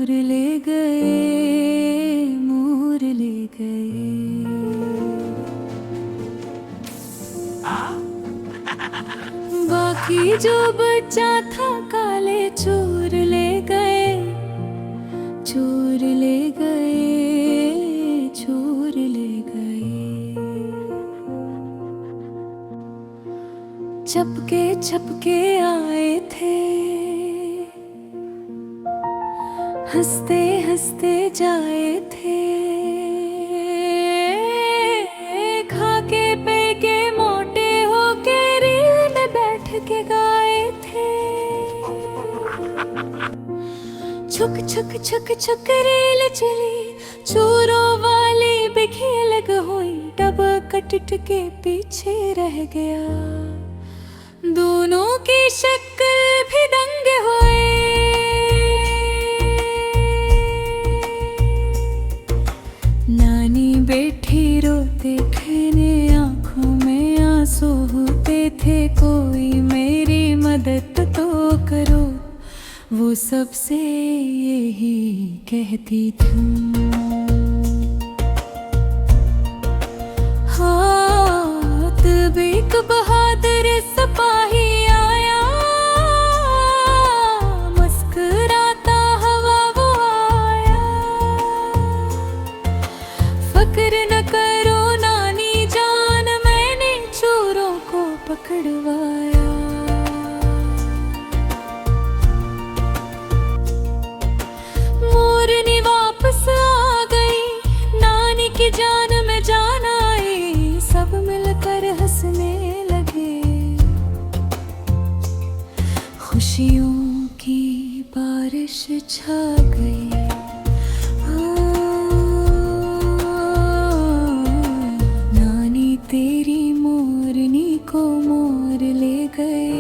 मोर ले गए, मोर ले गए। बाकी जो बच्चा था काले चोर ले गए, चोर ले गए, चोर ले गए। चपके चपके आए थे, हंसते हंसते जाए थे। खाके पे के मोटे होके रील में बैठ के गाए थे। छुक छुक छुक छुक रील चली, चोरों वाली बिखी लग हुई। डबा कटट के पीछे रह गया, दोनों की शक्ल भी दंग हुए। नानी बैठी रोते थे ने आंखों में आंसू होते थे। कोई मेरी मदद तो करो, वो सबसे यही कहती थी। हाँ, तब एक बहादुर सिपाही आया, मुस्कुराता हवा वो आया। फक्र न करो नानी जान, मैंने चोरों को पकड़वाया। मोरनी वापस आ गई, नानी की जान में जान आई। सब मिलकर हंसने लगे, खुशियों की बारिश छा गई। नानी तेरी मोरनी को मोर ले गए।